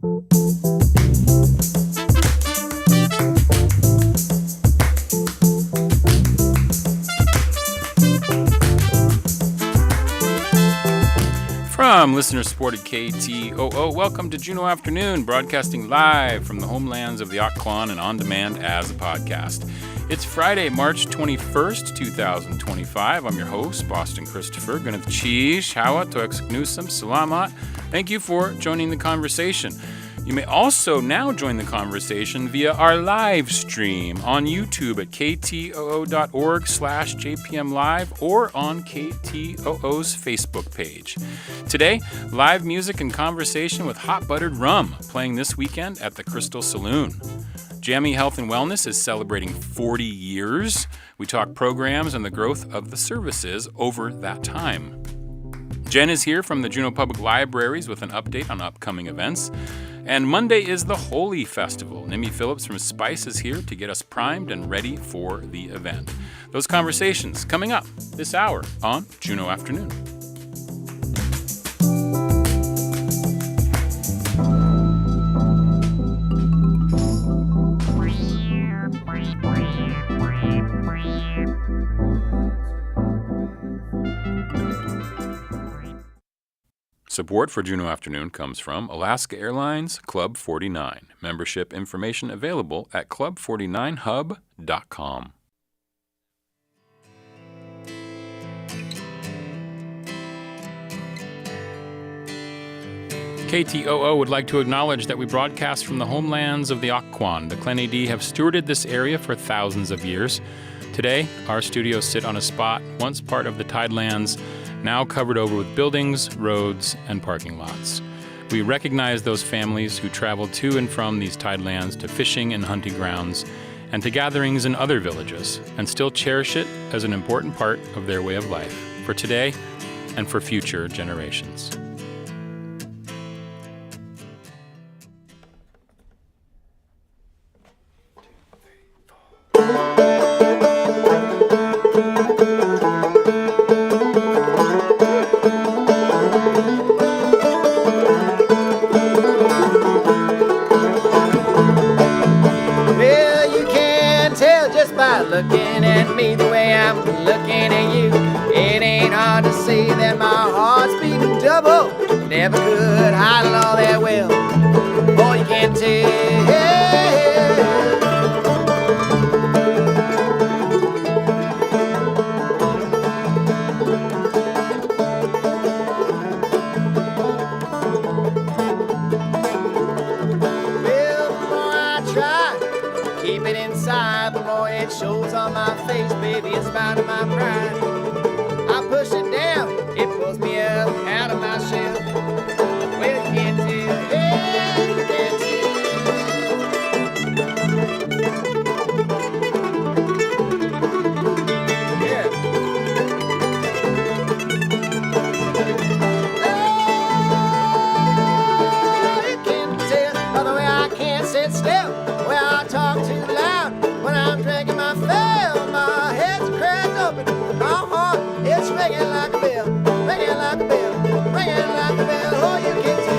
From listener-supported KTOO, welcome to Juneau Afternoon, broadcasting live from the homelands of the Occoquan and on demand as a podcast. It's Friday, March 21st, 2025. I'm your host, Boston Christopher. Ganith Cheese, Hawa, Toex Gnusum, Salamat. Thank you for joining the conversation. You may also now join the conversation via our live stream on YouTube at ktoo.org/JPMLive or on KTOO's Facebook page. Today, live music and conversation with Hot Buttered Rum, playing this weekend at the Crystal Saloon. JAMHI Health and Wellness is celebrating 40 years. We talk programs and the growth of the services over that time. Jen is here from the Juneau Public Libraries with an update on upcoming events. And Monday is the HOLI Festival. Nimmy Phillips from Spice is here to get us primed and ready for the event. Those conversations coming up this hour on Juneau Afternoon. Support for Juneau Afternoon comes from Alaska Airlines Club 49. Membership information available at club49hub.com. KTOO would like to acknowledge that we broadcast from the homelands of the Occoquan. The Clenady have stewarded this area for thousands of years. Today, our studios sit on a spot once part of the Tidelands, now covered over with buildings, roads, and parking lots. We recognize those families who travel to and from these tidelands to fishing and hunting grounds and to gatherings in other villages, and still cherish it as an important part of their way of life for today and for future generations. Looking at me the way I'm looking at you, it ain't hard to see that my heart's beating double. Never could hide it all that well. Boy, you can't tell. It shows on my face, baby, in spite of my pride. I push it down, it pulls me up out of my shell. Well, you can't tell, yeah, you can't tell. Oh, you can't tell by the way I can't sit still, the way I talk too loud. When I'm drinking my fill, my head's cracked open. My heart is ringing like a bell, ringing like a bell, ringing like a bell. Oh, you can tell.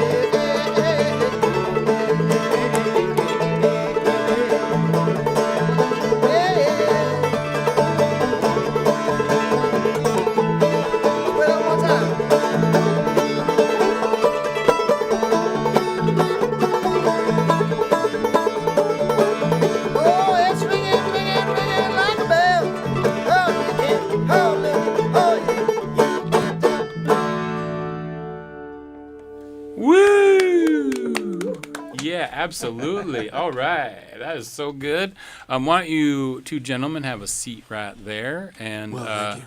Well, one time. Absolutely. All right. That is so good. Why don't you two gentlemen have a seat right there? And thank you.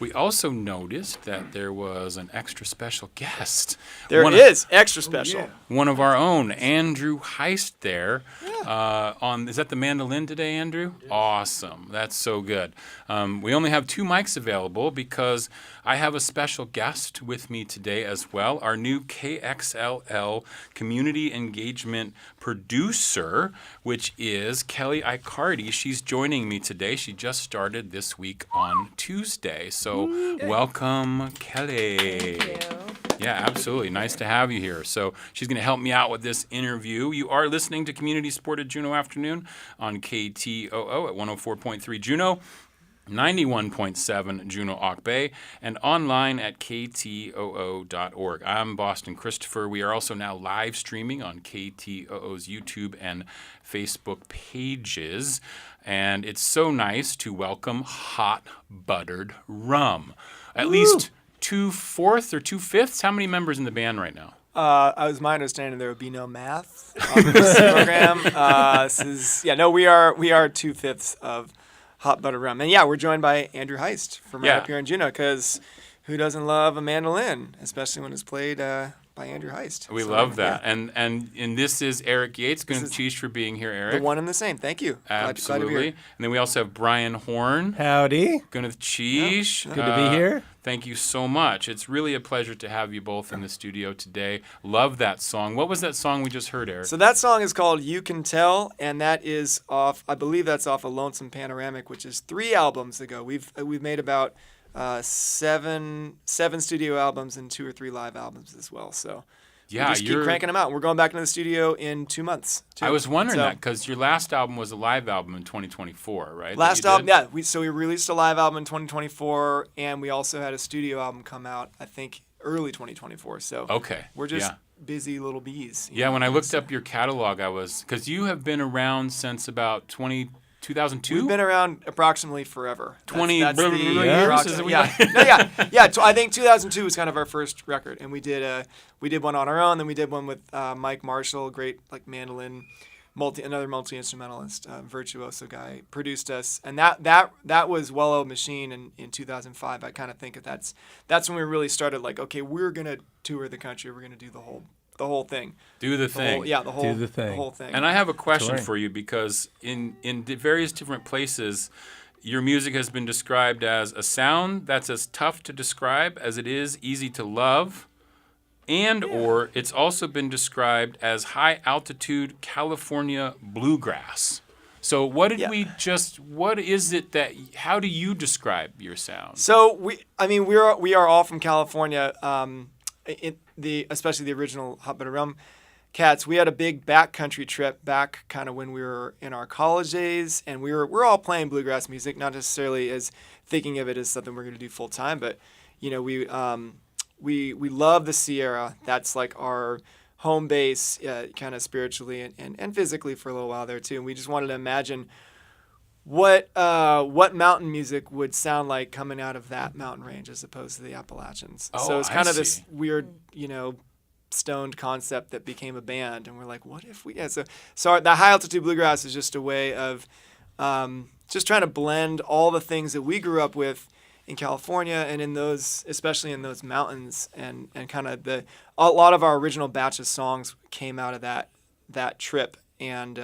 We also noticed that there was an extra special guest. There is extra special. One of our own, Andrew Heist there. Yeah. Is that the mandolin today, Andrew? Awesome. That's so good. We only have 2 mics available because I have a special guest with me today as well, our new KXLL community engagement producer, which is Kelly Icardi. She's joining me today. She just started this week on Tuesday. So welcome, Kelly. Thank you. Yeah, absolutely. Nice to have you here. So she's going to help me out with this interview. You are listening to Community Supported Juneau Afternoon on KTOO at 104.3 Juneau, 91.7 Juneau Auk Bay, and online at ktoo.org. I'm Boston Christopher. We are also now live streaming on KTOO's YouTube and Facebook pages. And it's so nice to welcome Hot Buttered Rum. At least 2/4 or 2/5. How many members in the band right now? I was my understanding there would be no math on this program. We are 2/5 of Hot Buttered Rum. And yeah, we're joined by Andrew Heist from right up here in Juneau, because who doesn't love a mandolin, especially when it's played by Andrew Heist. We love that. Yeah. And this is Eric Yates. Gunchish for being here, Eric. The one and the same. Thank you. Absolutely. Glad to be here. And then we also have Brian Horn. Howdy. Gunchish. Good to be here. Thank you so much. It's really a pleasure to have you both in the studio today. Love that song. What was that song we just heard, Eric? So that song is called You Can Tell, and that is off, I believe that's off of Lonesome Panoramic, which is 3 albums ago. We've made about 7 studio albums and 2 or 3 live albums as well. So we just keep cranking them out. We're going back into the studio in 2 months. I was wondering that, because your last album was a live album in 2024, right? Last album, yeah. So we released a live album in 2024, and we also had a studio album come out, I think, early 2024. So we're just busy little bees. Yeah, when I looked up your catalog, because you have been around since about 2002? We've been around approximately forever. 20 years? I think 2002 was kind of our first record, and we did one on our own. Then we did one with Mike Marshall, great mandolin, another multi-instrumentalist, virtuoso guy, produced us, and that was Well-Oiled Machine in 2005. I kind of think that's when we really started. Okay, we're gonna tour the country. We're gonna do the whole thing. Do the thing. The whole thing. And I have a question for you, because in various different places, your music has been described as a sound that's as tough to describe as it is easy to love, or it's also been described as high-altitude California bluegrass. So what is it how do you describe your sound? So we are all from California, especially the original Hot Buttered Rum cats. We had a big backcountry trip back kind of when we were in our college days, and we're all playing bluegrass music, not necessarily as thinking of it as something we're going to do full time, but we love the Sierra. That's like our home base, kind of spiritually and physically for a little while there too. And we just wanted to imagine what mountain music would sound like coming out of that mountain range as opposed to the Appalachians. So it's kind of this weird, stoned concept that became a band, and we're like, what if we? Yeah, so the high altitude bluegrass is just a way of just trying to blend all the things that we grew up with in California and especially in those mountains, and kind of a lot of our original batch of songs came out of that trip, and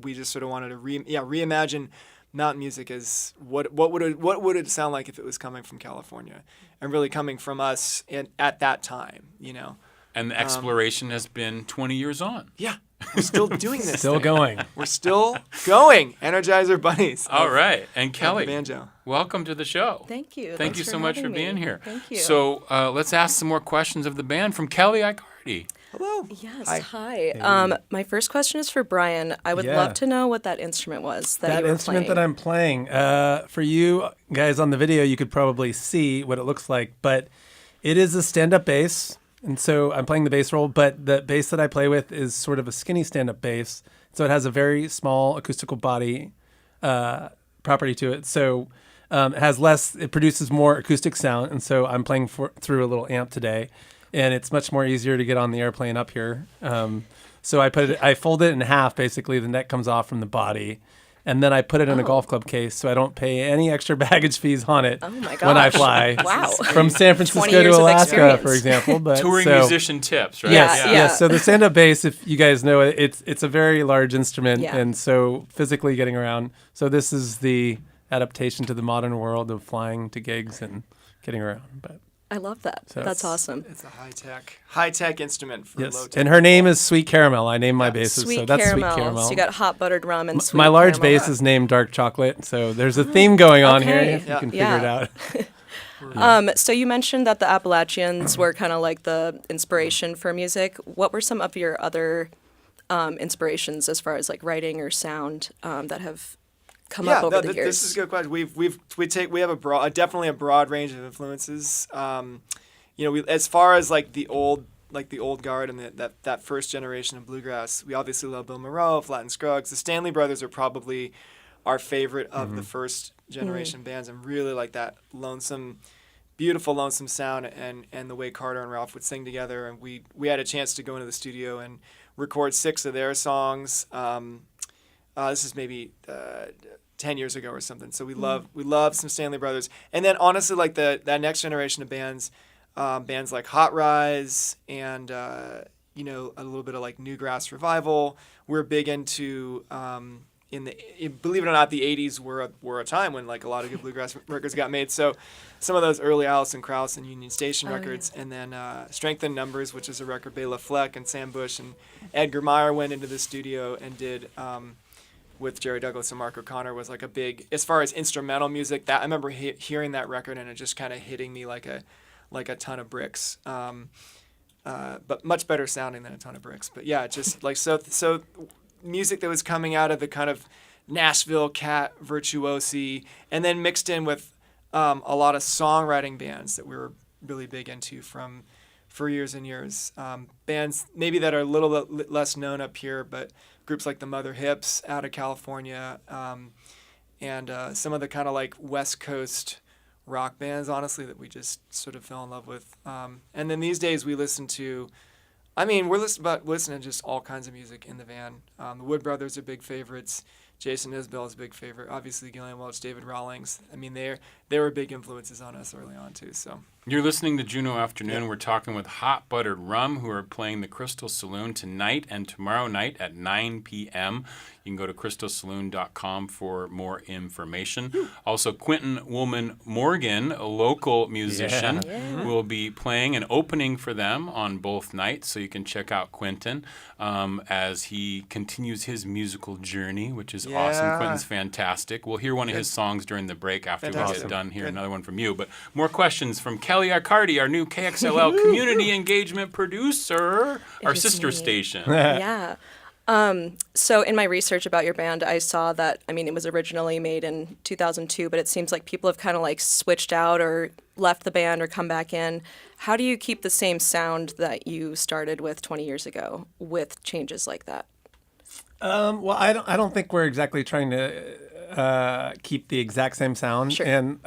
we just sort of wanted to reimagine mountain music as what would it sound like if it was coming from California, and really coming from us at that time, And the exploration has been 20 years on. Yeah, we're still doing this. Still going. We're still going. Energizer bunnies. All right, and Kelly, banjo. Welcome to the show. Thank you. Thank you so much for being here. Thank you. So let's ask some more questions of the band from Kelly Icardi. Hello. Yes, hi. My first question is for Brian. I would love to know what that instrument was that you were playing. That instrument that I'm playing. For you guys on the video, you could probably see what it looks like, but it is a stand-up bass. And so I'm playing the bass roll, but the bass that I play with is sort of a skinny stand-up bass. So it has a very small acoustical body property to it. So it produces more acoustic sound. And so I'm playing through a little amp today, and it's much more easier to get on the airplane up here. So I fold it in half, basically. The neck comes off from the body. And then I put it in a golf club case, so I don't pay any extra baggage fees on it when I fly. Wow. From San Francisco to Alaska, for example. But touring musician tips, right? Yes. So the stand-up bass, if you guys know it, it's a very large instrument, and so physically getting around. So this is the adaptation to the modern world of flying to gigs and getting around. But I love that. So that's awesome. It's a high-tech instrument for low-tech. And her name is Sweet Caramel. I named my basses, so that's Sweet Caramel. So you got Hot Buttered Rum and Sweet My large Caramel. bass is named Dark Chocolate, so there's a theme going on here. If you can figure it out. So you mentioned that the Appalachians were kind of like the inspiration for music. What were some of your other inspirations as far as like writing or sound that have come up over the years? This is a good question. We have definitely a broad range of influences. As far as like the old guard and that first generation of bluegrass, we obviously love Bill Monroe, Flatt and Scruggs. The Stanley Brothers are probably our favorite of the first generation bands, and really like that beautiful lonesome sound and the way Carter and Ralph would sing together. And we had a chance to go into the studio and record 6 of their songs. This is maybe 10 years ago or something. So we love some Stanley Brothers. And then honestly, like that next generation of bands like Hot Rise and a little bit of like Newgrass Revival. We're big into believe it or not, the 80s were a time when like a lot of good bluegrass records got made. So some of those early Alison Krauss and Union Station records, and then Strength in Numbers, which is a record Bela Fleck and Sam Bush and Edgar Meyer went into the studio and did with Jerry Douglas and Mark O'Connor, was like a big, as far as instrumental music, that I remember hearing that record and it just kind of hitting me like a ton of bricks. But much better sounding than a ton of bricks. But yeah, just like so music that was coming out of the kind of Nashville cat virtuosi, and then mixed in with a lot of songwriting bands that we were really big into for years and years. Bands maybe that are a little bit less known up here, but groups like the Mother Hips out of California, and some of the kind of like West Coast rock bands, honestly, that we just sort of fell in love with. And then these days we listen to, we're listening to just all kinds of music in the van. The Wood Brothers are big favorites. Jason Isbell is a big favorite. Obviously, Gillian Welch, David Rawlings. They were big influences on us early on too. So you're listening to Juneau Afternoon. Yep. We're talking with Hot Buttered Rum, who are playing the Crystal Saloon tonight and tomorrow night at 9 p.m. You can go to crystalsaloon.com for more information. Also, Quentin Woolman Morgan, a local musician, will be playing and opening for them on both nights. So you can check out Quentin as he continues his musical journey, which is awesome. Quentin's fantastic. We'll hear one of his songs during the break after we get done here. Another one from you. But more questions from Kelly Arcardi, our new KXLL community engagement producer, our sister station. Yeah. So in my research about your band, I saw that, it was originally made in 2002, but it seems like people have kind of like switched out or left the band or come back in. How do you keep the same sound that you started with 20 years ago with changes like that? Well, I don't think we're exactly trying to keep the exact same sound. Sure. And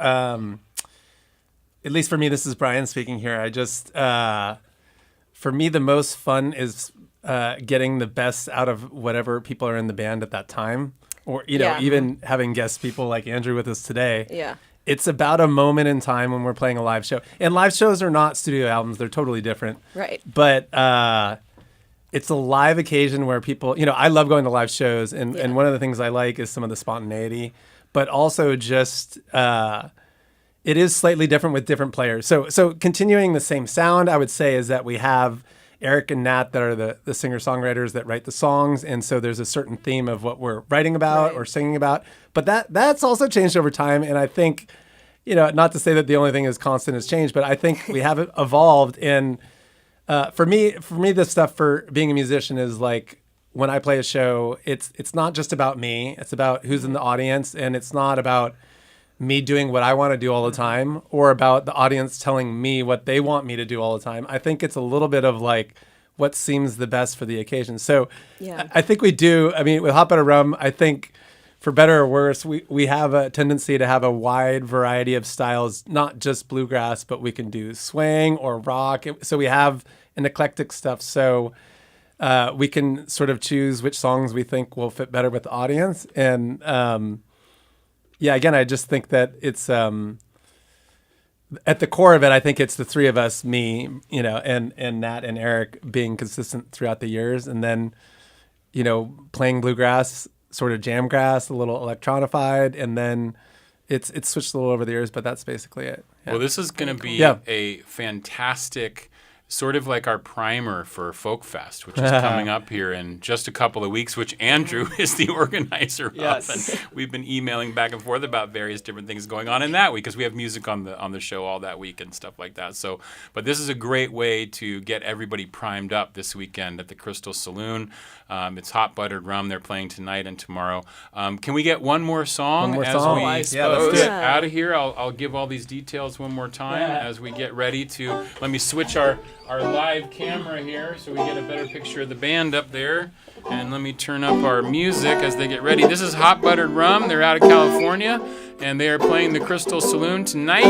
at least for me, this is Brian speaking here. I just, for me, the most fun is getting the best out of whatever people are in the band at that time, or even having guest people like Andrew with us today. Yeah, it's about a moment in time when we're playing a live show, and live shows are not studio albums; they're totally different. Right. But it's a live occasion where people, I love going to live shows, and one of the things I like is some of the spontaneity, but also just it is slightly different with different players. So continuing the same sound, I would say, is that we have Eric and Nat that are the singer-songwriters that write the songs, and so there's a certain theme of what we're writing about or singing about. But that's also changed over time, and I think, not to say that the only thing is constant is change, but I think we have evolved. And for me, the stuff for being a musician is like when I play a show, it's not just about me. It's about who's in the audience, and it's not about me doing what I want to do all the time or about the audience telling me what they want me to do all the time. I think it's a little bit of like what seems the best for the occasion. So I think we do. With Hot Buttered Rum, I think for better or worse, we have a tendency to have a wide variety of styles, not just bluegrass, but we can do swing or rock. So we have an eclectic stuff. So we can sort of choose which songs we think will fit better with the audience. And again, I just think that it's at the core of it. I think it's the three of us, me, and Nat and Eric being consistent throughout the years, and then, playing bluegrass, sort of jamgrass, a little electronified, and then it's switched a little over the years, but that's basically it. Yeah. Well, this is going to be a fantastic sort of like our primer for Folk Fest, which is coming up here in just a couple of weeks, which Andrew is the organizer Yes. of. And we've been emailing back and forth about various different things going on in that week because we have music on the show all that week and stuff like that. So, but this is a great way to get everybody primed up this weekend at the Crystal Saloon. It's Hot Buttered Rum. They're playing tonight and tomorrow. Can we get one more song One more as song. we Yeah, let's suppose do it. out of here? I'll give all these details one more time as we get ready to. Let me switch our live camera here so we get a better picture of the band up there. And let me turn up our music as they get ready. This is Hot Buttered Rum. They're out of California, and they are playing the Crystal Saloon tonight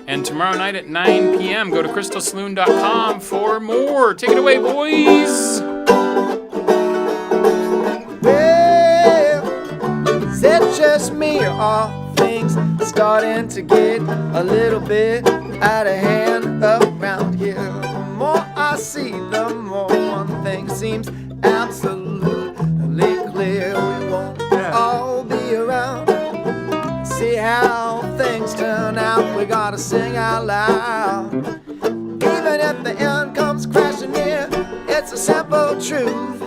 and tomorrow night at 9 p.m. Go to crystalsaloon.com for more. Take it away, boys. Well, is it just me or are things starting to get a little bit out of hand around here? The more I see, the more one thing seems absolutely clear. We won't all be around. See how things turn out. We gotta sing out loud. Even if the end comes crashing in, it's a simple truth,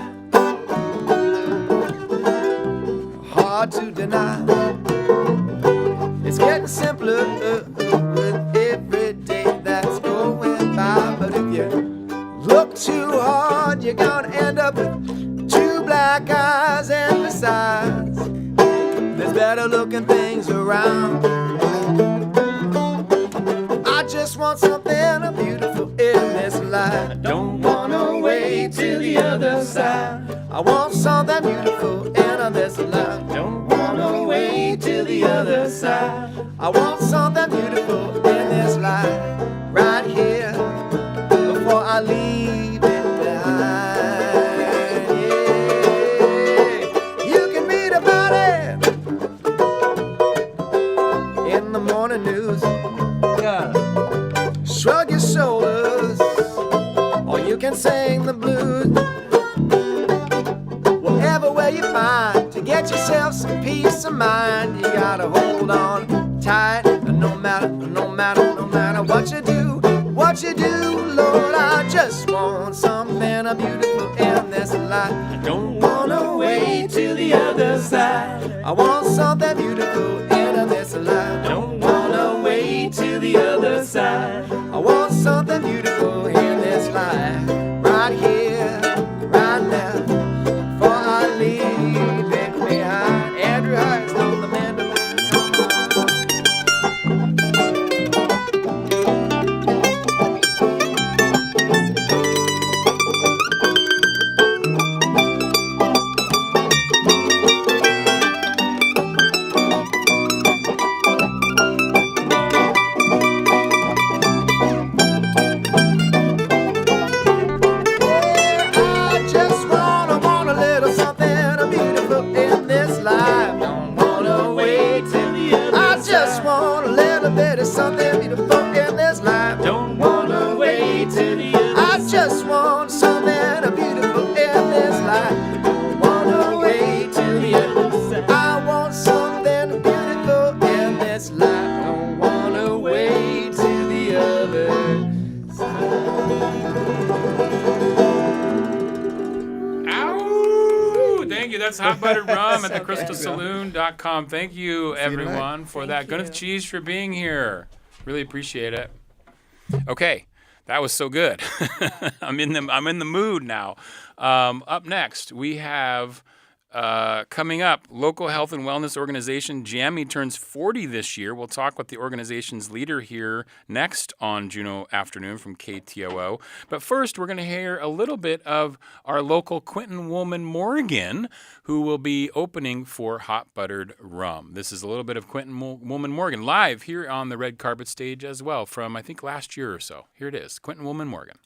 hard to deny. It's getting simpler with every day that's going by. But if you look too hard, you're gonna end up with two black eyes. And besides, there's better looking things around. I just want something beautiful in this life. I don't wanna wait till the other side. I want something beautiful in this life. Don't wanna wait till the other side. I want something beautiful in this life, right here, before I leave it behind. Yeah. You can read about it in the morning news. Shrug your shoulders, or you can sing the blues. Whatever way you find to get yourself some peace of mind, you gotta hold on tight. No matter what you do, Lord, I just want something beautiful in this life. I don't wanna wait till the other side. I want something beautiful in this life. Don't wanna wait till the other side. I want something beautiful in this life, right here, right now, before I leave it behind. Andrew Hines on the mandolin. Something beautiful in this life. Don't wanna wait till the other. I just want something beautiful in this life. Don't wanna wait till the other side. I want something beautiful in this life. Don't wanna wait till the other side. Ow! Thank you. That's Hot Buttered Rum at So thecrystalsaloon.com. Thank you, everyone, for that. you. Goodness Cheese for being here. Really appreciate it. Okay, that was so good. I'm in the mood now. Up next, we have coming up, local health and wellness organization JAMHI turns 40 this year. We'll talk with the organization's leader here next on Juneau Afternoon from KTOO. But first, we're going to hear a little bit of our local Quentin Woolman Morgan, who will be opening for Hot Buttered Rum. This is a little bit of Quentin Woolman Morgan live here on the red carpet stage as well from, I think, last year or so. Here it is, Quentin Woolman Morgan.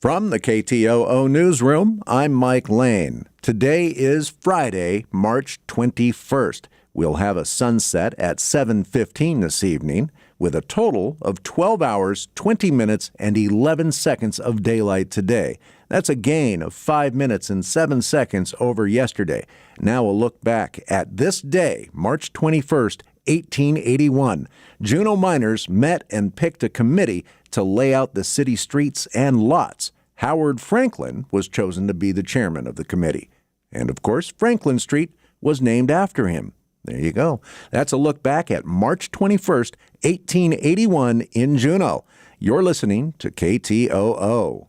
From the KTOO Newsroom, I'm Mike Lane. Today is Friday, March 21st. We'll have a sunset at 7:15 this evening with a total of 12 hours, 20 minutes, and 11 seconds of daylight today. That's a gain of 5 minutes and 7 seconds over yesterday. Now we'll look back at this day, March 21st, 1881. Juneau miners met and picked a committee to lay out the city streets and lots. Howard Franklin was chosen to be the chairman of the committee. And of course, Franklin Street was named after him. There you go. That's a look back at March 21st, 1881 in Juneau. You're listening to KTOO.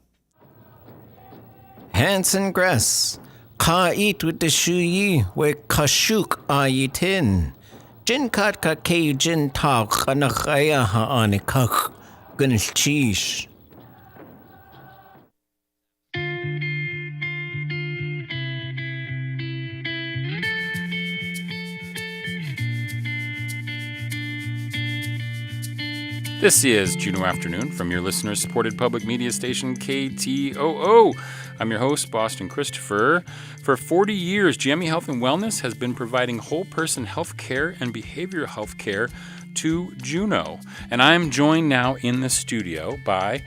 Hanson Grass, Ka eat with the shuyi, we kashuk ayitin. Jin kat ka kay jin tak anakaya ha anikak, gunil cheese. This is Juneau Afternoon from your listener-supported public media station, KTOO. I'm your host, Boston Christopher. For 40 years, JAMHI Health Wellness has been providing whole-person health care and behavioral health care to Juneau. And I'm joined now in the studio by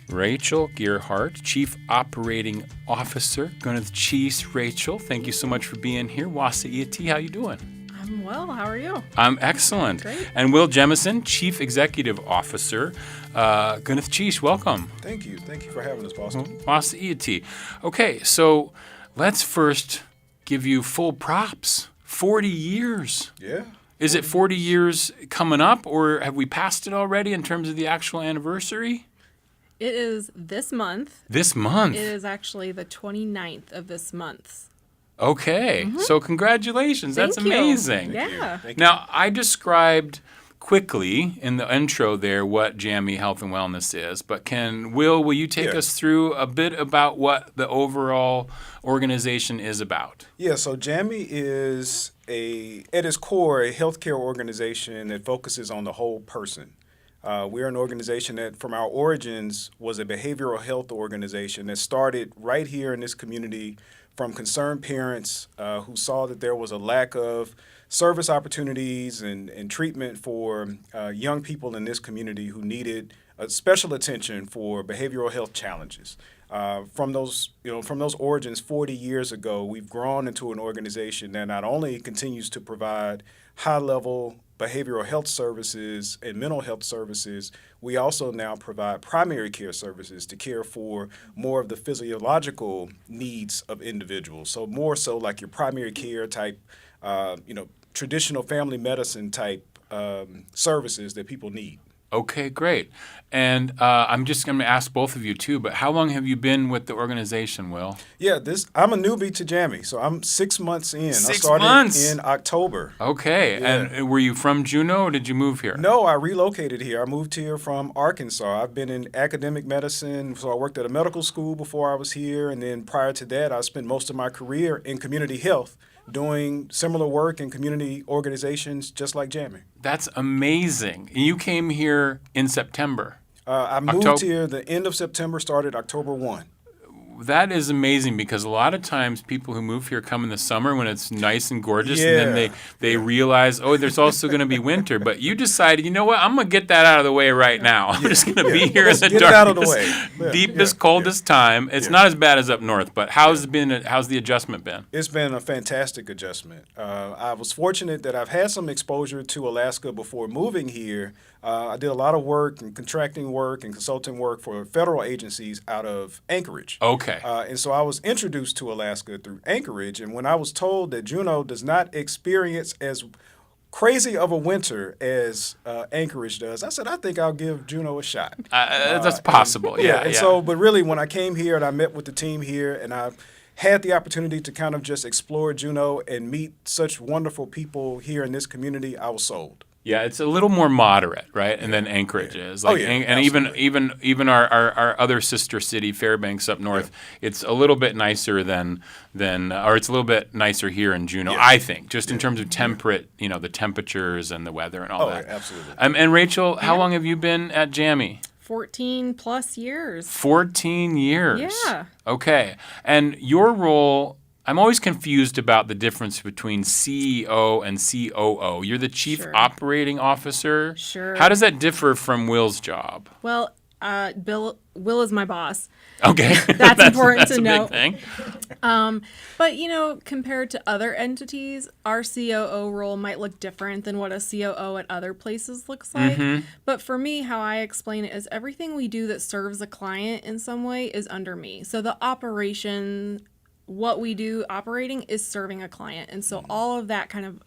Rachel Gearhart, Chief Operating Officer. Gunneth Cheese, Rachel, thank you so much for being here. Wasa Iati, how you doing? I'm well. How are you? I'm excellent. Great. And Will Jemison, Chief Executive Officer. Gunneth Cheese, welcome. Thank you. Thank you for having us, Boston. Wasa Iati. Okay, so let's first give you full props. 40 years. Yeah. Is it 40 years coming up, or have we passed it already in terms of the actual anniversary? It is this month. This month? It is actually the 29th of this month. Okay, so congratulations. That's Thank you. amazing. Yeah. Now, I described quickly in the intro there what JAMHI Health and Wellness is, but will you take us through a bit about what the overall organization is about? Yeah, so JAMHI is at its core, a healthcare organization that focuses on the whole person. We're an organization that, from our origins, was a behavioral health organization that started right here in this community from concerned parents who saw that there was a lack of service opportunities and treatment for young people in this community who needed special attention for behavioral health challenges. From those origins 40 years ago, we've grown into an organization that not only continues to provide high-level behavioral health services and mental health services, we also now provide primary care services to care for more of the physiological needs of individuals. So more so like your primary care type, traditional family medicine type services that people need. Okay, great. And I'm just going to ask both of you too, but how long have you been with the organization, Will? Yeah, I'm a newbie to JAMHI, so I'm 6 months in. 6 I started months? in October. Okay, Yeah. and were you from Juneau or did you move here? No, I relocated here. I moved here from Arkansas. I've been in academic medicine, so I worked at a medical school before I was here, and then prior to that, I spent most of my career in community health, doing similar work in community organizations just like JAMHI. That's amazing. You came here in September. I moved here the end of September, started October 1. That is amazing because a lot of times people who move here come in the summer when it's nice and gorgeous, and then they realize, oh, there's also going to be winter. But you decided, you know what, I'm going to get that out of the way right now. I'm just going to be here in the Get it out of the darkest, way. deepest, coldest time. It's not as bad as up north, but how's the adjustment been? It's been a fantastic adjustment. I was fortunate that I've had some exposure to Alaska before moving here. I did a lot of work and contracting work and consulting work for federal agencies out of Anchorage. Okay. And so I was introduced to Alaska through Anchorage. And when I was told that Juneau does not experience as crazy of a winter as Anchorage does, I said, I think I'll give Juneau a shot. That's possible. Yeah. So, but really, when I came here and I met with the team here and I had the opportunity to kind of just explore Juneau and meet such wonderful people here in this community, I was sold. Yeah, it's a little more moderate, right? And then Anchorage is. Like, and even our other sister city, Fairbanks up north, it's a little bit nicer than or it's a little bit nicer here in Juneau, I think, just in terms of temperate, the temperatures and the weather and all that. Absolutely. And Rachel, how long have you been at JAMHI? 14 plus years. 14 years. Yeah. Okay. And your role, I'm always confused about the difference between CEO and COO. You're the Chief Sure. Operating Officer. Sure. How does that differ from Will's job? Well, Will is my boss. Okay. That's important that's to a know. big thing. But, compared to other entities, our COO role might look different than what a COO at other places looks like. But for me, how I explain it is everything we do that serves a client in some way is under me. So the operation, what we do operating is serving a client. And so all of that kind of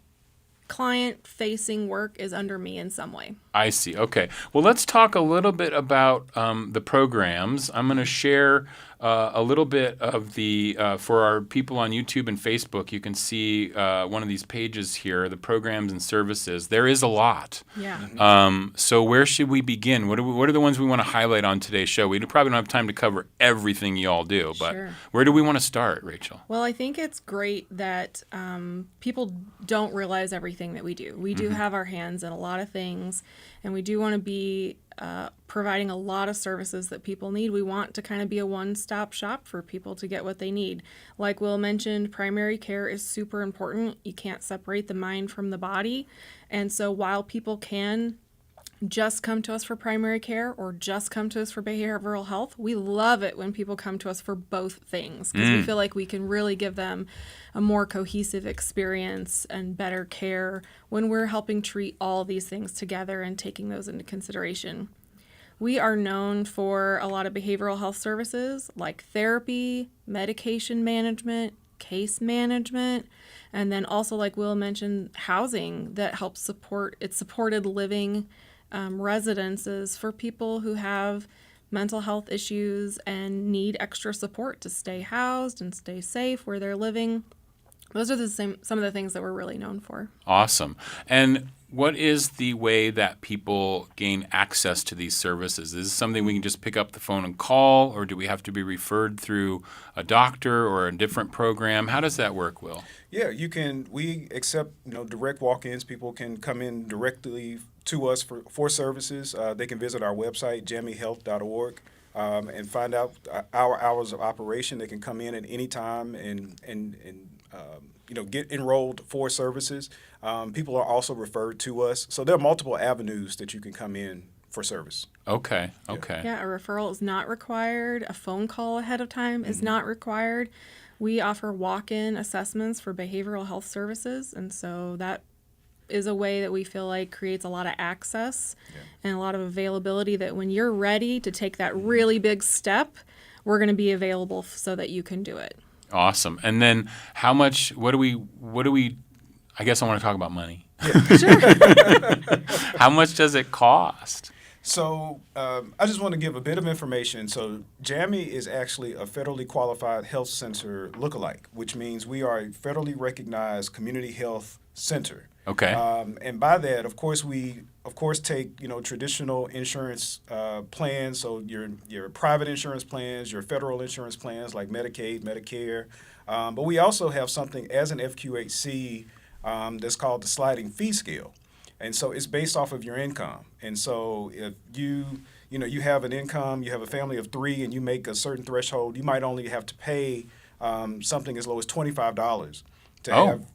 client-facing work is under me in some way. I see. Okay. Well, let's talk a little bit about the programs. I'm going to share a little bit of the, for our people on YouTube and Facebook, you can see one of these pages here, the programs and services. There is a lot. Yeah. So where should we begin? What are the ones we want to highlight on today's show? We probably don't have time to cover everything you all do, but Sure. where do we want to start, Rachel? Well, I think it's great that people don't realize everything that we do. We do have our hands in a lot of things, and we do want to be providing a lot of services that people need. We want to kind of be a one-stop shop for people to get what they need. Like Will mentioned, primary care is super important. You can't separate the mind from the body. And so while people can just come to us for primary care or just come to us for behavioral health, we love it when people come to us for both things because we feel like we can really give them a more cohesive experience and better care when we're helping treat all these things together and taking those into consideration. We are known for a lot of behavioral health services like therapy, medication management, case management, and then also, like Will mentioned, housing that helps support, it's supported living residences for people who have mental health issues and need extra support to stay housed and stay safe where they're living. Those are some of the things that we're really known for. Awesome. And what is the way that people gain access to these services? Is this something we can just pick up the phone and call, or do we have to be referred through a doctor or a different program? How does that work, Will? Yeah, you can. We accept direct walk-ins. People can come in directly to us for services. They can visit our website, JAMHIHealth.org, and find out our hours of operation. They can come in at any time and get enrolled for services. People are also referred to us. So there are multiple avenues that you can come in for service. Okay. Yeah, a referral is not required. A phone call ahead of time is not required. We offer walk-in assessments for behavioral health services, and so that is a way that we feel like creates a lot of access and a lot of availability that when you're ready to take that really big step, we're going to be available so that you can do it. Awesome. And then how much, what do we, I guess I want to talk about money. Sure. How much does it cost? So I just want to give a bit of information. So JAMHI is actually a federally qualified health center lookalike, which means we are a federally recognized community health center. Okay. And by that, of course, we take traditional insurance plans. So your private insurance plans, your federal insurance plans like Medicaid, Medicare. But we also have something as an FQHC that's called the sliding fee scale. And so it's based off of your income. And so if you have an income, you have a family of 3, and you make a certain threshold, you might only have to pay something as low as $25 to have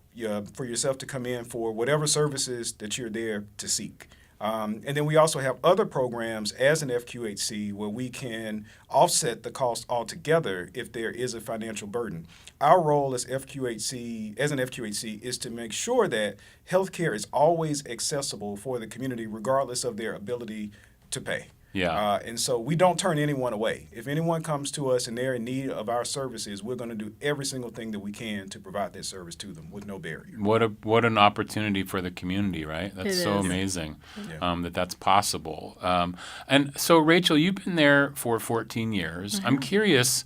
for yourself to come in for whatever services that you're there to seek. And then we also have other programs as an FQHC where we can offset the cost altogether if there is a financial burden. Our role as an FQHC is to make sure that healthcare is always accessible for the community regardless of their ability to pay. Yeah. And so we don't turn anyone away. If anyone comes to us and they're in need of our services, we're going to do every single thing that we can to provide that service to them with no barrier. What an opportunity for the community, right? That's It so is. amazing that's possible. And so, Rachel, you've been there for 14 years. I'm curious,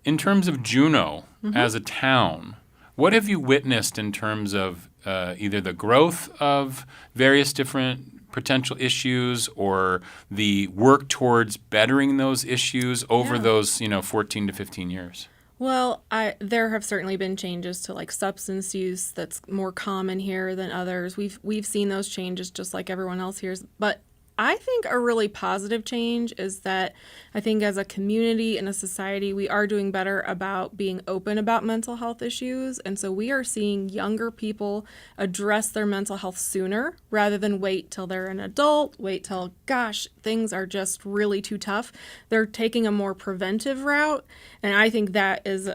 in terms of Juneau as a town, what have you witnessed in terms of either the growth of various different potential issues or the work towards bettering those issues over those 14 to 15 years? Well, there have certainly been changes to like substance use that's more common here than others. We've seen those changes just like everyone else here. But I think a really positive change is that I think as a community and a society, we are doing better about being open about mental health issues. And so we are seeing younger people address their mental health sooner rather than wait till they're an adult, wait till, gosh, things are just really too tough. They're taking a more preventive route. And I think that is,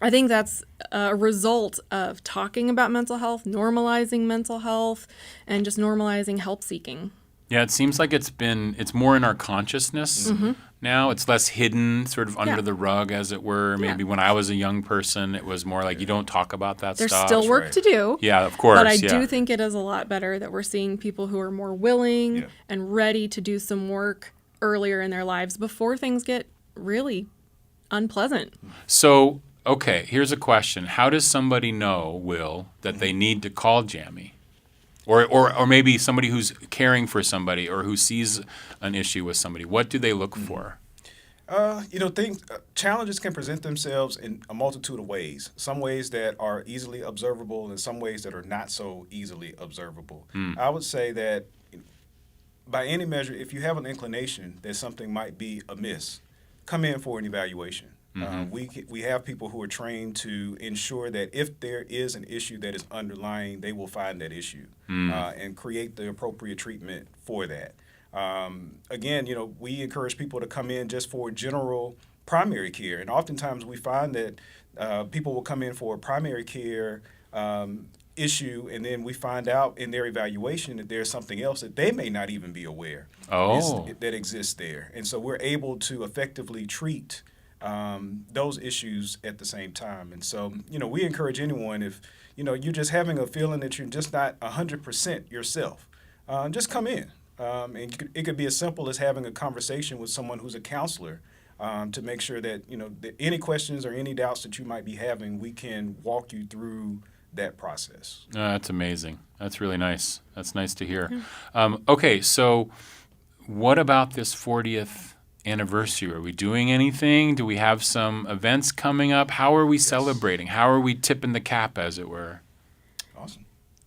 I think that's a result of talking about mental health, normalizing mental health, and just normalizing help seeking. Yeah, it seems like it's more in our consciousness now. It's less hidden, sort of under the rug, as it were. Maybe when I was a young person, it was more like you don't talk about that There's stuff. still work to do. Yeah, of course. But I do think it is a lot better that we're seeing people who are more willing and ready to do some work earlier in their lives before things get really unpleasant. So, okay, here's a question. How does somebody know, Will, that they need to call JAMHI? Or maybe somebody who's caring for somebody or who sees an issue with somebody. What do they look for? Challenges can present themselves in a multitude of ways. Some ways that are easily observable and some ways that are not so easily observable. I would say that by any measure, if you have an inclination that something might be amiss, come in for an evaluation. We have people who are trained to ensure that if there is an issue that is underlying, they will find that issue and create the appropriate treatment for that. Again, we encourage people to come in just for general primary care, and oftentimes we find that people will come in for a primary care issue, and then we find out in their evaluation that there's something else that they may not even be aware that exists there, and so we're able to effectively treat those issues at the same time. And so, we encourage anyone, if, you're just having a feeling that you're just not 100% yourself, just come in. And it could be as simple as having a conversation with someone who's a counselor to make sure that, that any questions or any doubts that you might be having, we can walk you through that process. That's amazing. That's really nice. That's nice to hear. Okay, so what about this 40th anniversary? Are we doing anything? Do we have some events coming up? How are we celebrating? How are we tipping the cap, as it were? Awesome.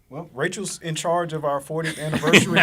Well, Rachel's in charge of our 40th anniversary.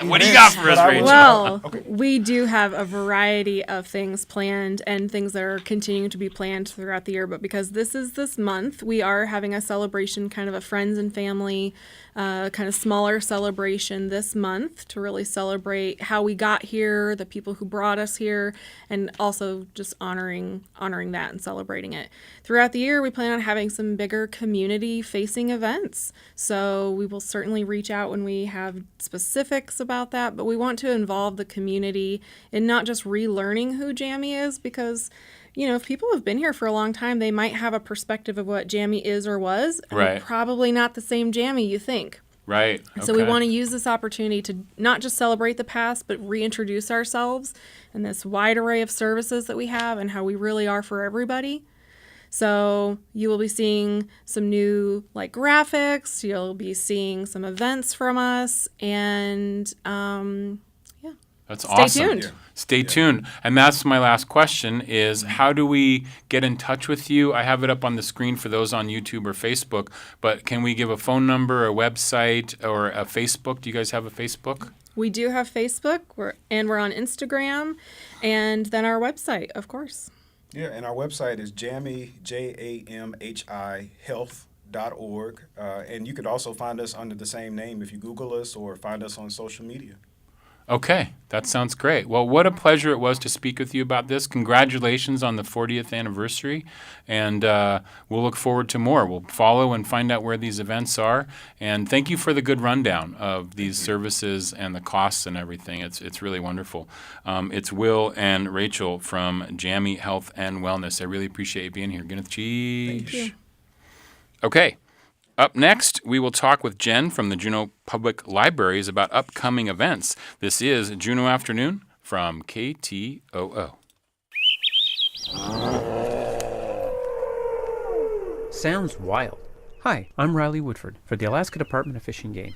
What do you got for us, Rachel? Well, we do have a variety of things planned and things that are continuing to be planned throughout the year. But because this is this month, we are having a celebration, kind of a friends and family, kind of smaller celebration this month to really celebrate how we got here, the people who brought us here, and also just honoring that and celebrating it. Throughout the year, we plan on having some bigger community-facing events. So we will certainly reach out when we have specifics about that, but we want to involve the community in not just relearning who JAMHI is, because if people have been here for a long time, they might have a perspective of what JAMHI is or was, and probably not the same JAMHI you think. Right. Okay. So we want to use this opportunity to not just celebrate the past, but reintroduce ourselves and this wide array of services that we have and how we really are for everybody. So you will be seeing some new graphics, you'll be seeing some events from us, and That's stay awesome. tuned. Yeah. Stay tuned. And that's my last question is, how do we get in touch with you? I have it up on the screen for those on YouTube or Facebook, but can we give a phone number, a website, or a Facebook? Do you guys have a Facebook? We do have Facebook, we're on Instagram, and then our website, of course. Yeah, and our website is JAMHI, JAMHI Health.org. And you could also find us under the same name if you Google us or find us on social media. Okay, that sounds great. Well, what a pleasure it was to speak with you about this. Congratulations on the 40th anniversary, and we'll look forward to more. We'll follow and find out where these events are, and thank you for the good rundown of these services and the costs and everything. It's really wonderful. It's Will and Rachel from JAMHI Health and Wellness. I really appreciate you being here. Gwyneth Cheese. Thank you. Okay. Up next, we will talk with Jen from the Juneau Public Libraries about upcoming events. This is Juneau Afternoon from KTOO. Sounds wild. Hi, I'm Riley Woodford for the Alaska Department of Fish and Game.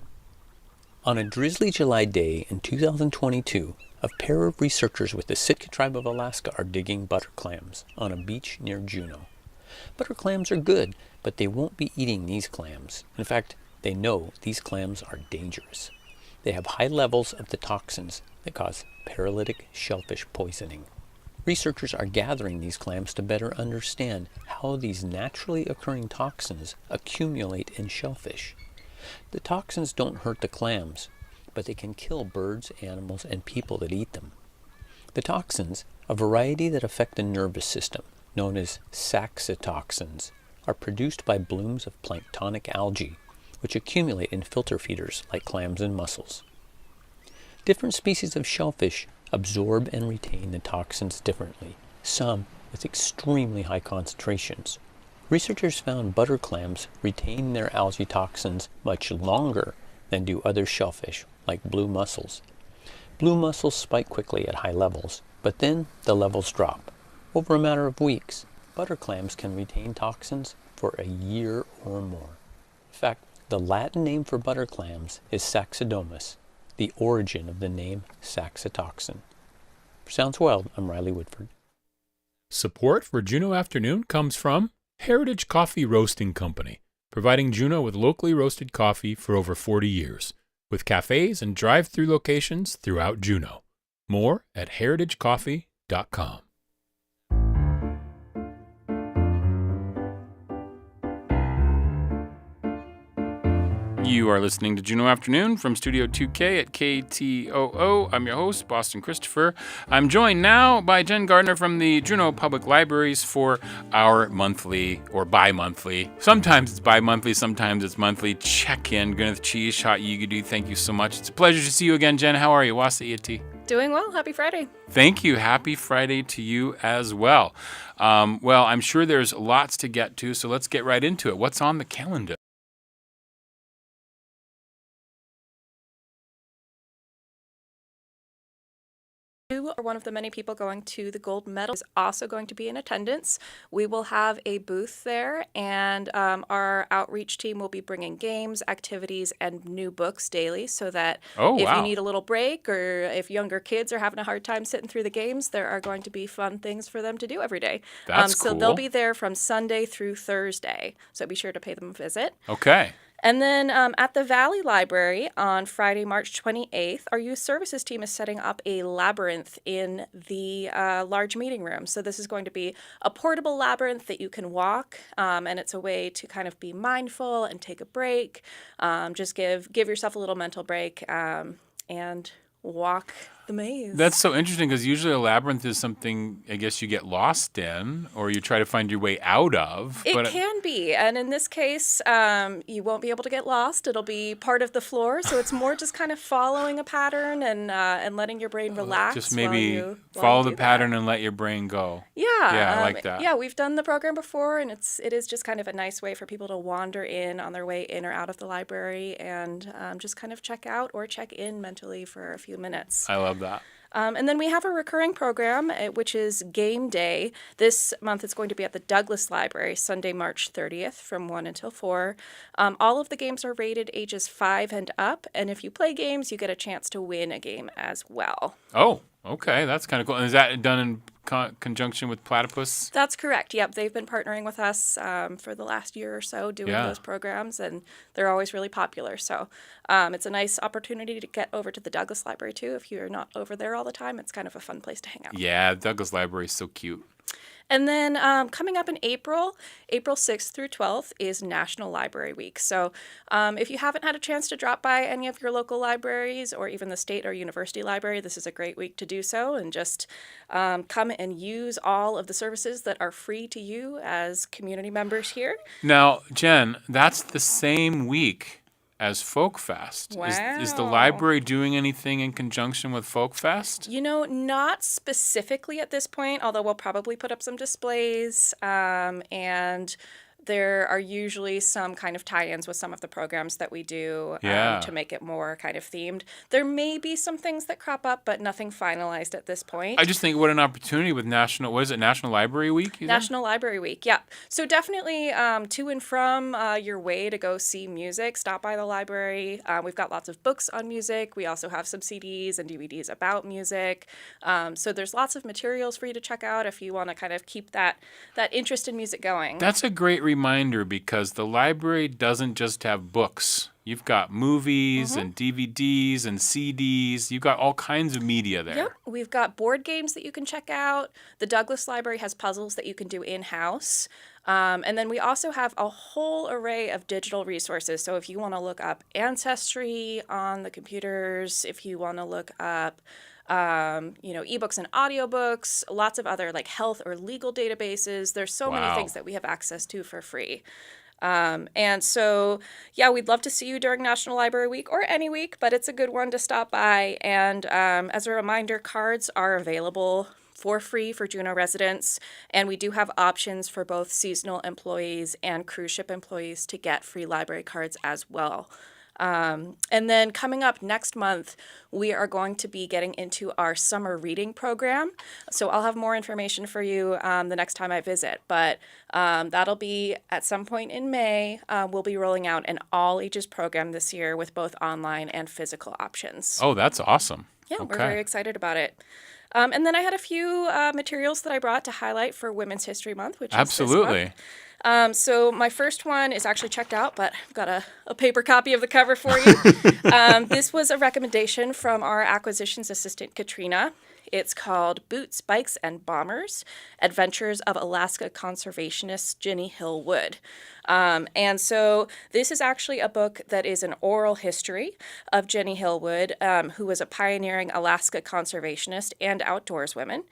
On a drizzly July day in 2022, a pair of researchers with the Sitka tribe of Alaska are digging butter clams on a beach near Juneau. Butter clams are good, but they won't be eating these clams. In fact, they know these clams are dangerous. They have high levels of the toxins that cause paralytic shellfish poisoning. Researchers are gathering these clams to better understand how these naturally occurring toxins accumulate in shellfish. The toxins don't hurt the clams, but they can kill birds, animals, and people that eat them. The toxins, a variety that affect the nervous system, known as saxitoxins, are produced by blooms of planktonic algae, which accumulate in filter feeders like clams and mussels. Different species of shellfish absorb and retain the toxins differently, some with extremely high concentrations. Researchers found butter clams retain their algae toxins much longer than do other shellfish, like blue mussels. Blue mussels spike quickly at high levels, but then the levels drop. Over a matter of weeks, butter clams can retain toxins for a year or more. In fact, the Latin name for butter clams is Saxidomus, the origin of the name saxitoxin. For Sounds Wild, I'm Riley Woodford. Support for Juneau Afternoon comes from Heritage Coffee Roasting Company, providing Juneau with locally roasted coffee for over 40 years, with cafes and drive-through locations throughout Juneau. More at heritagecoffee.com. You are listening to Juneau Afternoon from Studio 2K at KTOO. I'm your host, Boston Christopher. I'm joined now by Jen Gardner from the Juneau Public Libraries for our monthly or bi-monthly. Sometimes it's bi-monthly, sometimes it's monthly check-in. Gwyneth Cheese, Hot Yigadu, thank you so much. It's a pleasure to see you again, Jen. How are you? Wasa Iti? Doing well. Happy Friday. Thank you. Happy Friday to you as well. Well, I'm sure there's lots to get to, so let's get right into it. What's on the calendar? You are one of the many people going to the gold medal. Is also going to be in attendance. We will have a booth there, and our outreach team will be bringing games, activities, and new books daily, so that if you need a little break or if younger kids are having a hard time sitting through the games, there are going to be fun things for them to do every day. That's cool. So they'll be there from Sunday through Thursday, so be sure to pay them a visit. Okay. And then at the Valley Library on Friday, March 28th, our youth services team is setting up a labyrinth in the large meeting room. So this is going to be a portable labyrinth that you can walk, and it's a way to kind of be mindful and take a break. Just give yourself a little mental break and walk the maze. That's so interesting because usually a labyrinth is something I guess you get lost in or you try to find your way out of. It can be. And in this case, you won't be able to get lost. It'll be part of the floor. So it's more just kind of following a pattern and letting your brain relax. Just maybe follow the pattern and let your brain go. Yeah. Yeah, I like that. Yeah, we've done the program before, and it is just kind of a nice way for people to wander in on their way in or out of the library and just kind of check out or check in mentally for a few minutes. I love that. And then we have a recurring program, which is Game Day. This month it's going to be at the Douglas Library, Sunday, March 30th from 1 until 4. All of the games are rated ages 5 and up, and if you play games, you get a chance to win a game as well. Oh, okay. That's kind of cool. And is that done in conjunction with Platypus? That's correct. Yep, they've been partnering with us for the last year or so doing those programs, and they're always really popular. So it's a nice opportunity to get over to the Douglas Library, too. If you're not over there all the time, it's kind of a fun place to hang out. Yeah, Douglas Library is so cute. And then coming up in April 6th through 12th is National Library Week. So if you haven't had a chance to drop by any of your local libraries or even the state or university library, this is a great week to do so and just come and use all of the services that are free to you as community members here. Now, Jen, that's the same week as Folk Fest. Wow. Is the library doing anything in conjunction with Folk Fest? You know, not specifically at this point, although we'll probably put up some displays and there are usually some kind of tie-ins with some of the programs that we do to make it more kind of themed. There may be some things that crop up, but nothing finalized at this point. I just think what an opportunity with National Library Week? National Library Week, yeah. So definitely to and from your way to go see music, stop by the library. We've got lots of books on music. We also have some CDs and DVDs about music. So there's lots of materials for you to check out if you want to kind of keep that interest in music going. That's a great reminder because the library doesn't just have books. You've got movies and DVDs and CDs. You've got all kinds of media there. Yep. We've got board games that you can check out. The Douglas Library has puzzles that you can do in-house. And then we also have a whole array of digital resources. So if you want to look up Ancestry on the computers, if you want to look up ebooks and audiobooks, lots of other like health or legal databases. There's so many things that we have access to for free. And so, we'd love to see you during National Library Week or any week, but it's a good one to stop by. And as a reminder, cards are available for free for Juneau residents, and we do have options for both seasonal employees and cruise ship employees to get free library cards as well. And then coming up next month, we are going to be getting into our summer reading program. So I'll have more information for you the next time I visit. But that'll be at some point in May. We'll be rolling out an all ages program this year with both online and physical options. Oh, that's awesome. Yeah, we're very excited about it. And then I had a few materials that I brought to highlight for Women's History Month, which is Absolutely. this month. So my first one is actually checked out, but I've got a paper copy of the cover for you. This was a recommendation from our acquisitions assistant, Katrina. It's called Boots, Bikes, and Bombers, Adventures of Alaska Conservationist Jenny Hill Wood. And so this is actually a book that is an oral history of Jenny Hill Wood, who was a pioneering Alaska conservationist and outdoors woman.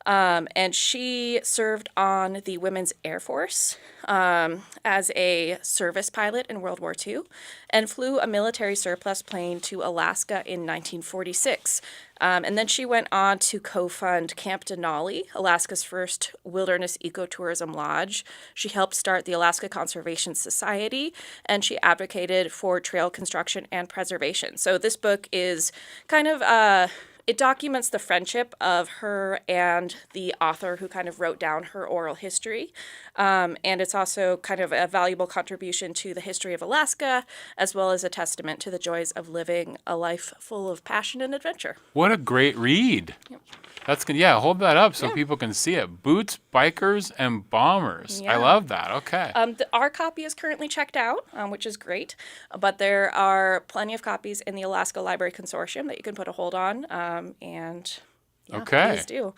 And she served on the Women's Air Force as a service pilot in World War II and flew a military surplus plane to Alaska in 1946. And then she went on to co-fund Camp Denali, Alaska's first wilderness ecotourism lodge. She helped start the Alaska Conservation Society, and she advocated for trail construction and preservation. So this book is kind of it documents the friendship of her and the author who kind of wrote down her oral history. And it's also kind of a valuable contribution to the history of Alaska, as well as a testament to the joys of living a life full of passion and adventure. What a great read. Yep. That's good. Yeah, hold that up so people can see it. Boots, Bikers, and Bombers. I love that. Okay. Our copy is currently checked out, which is great, but there are plenty of copies in the Alaska Library Consortium that you can put a hold on, please do.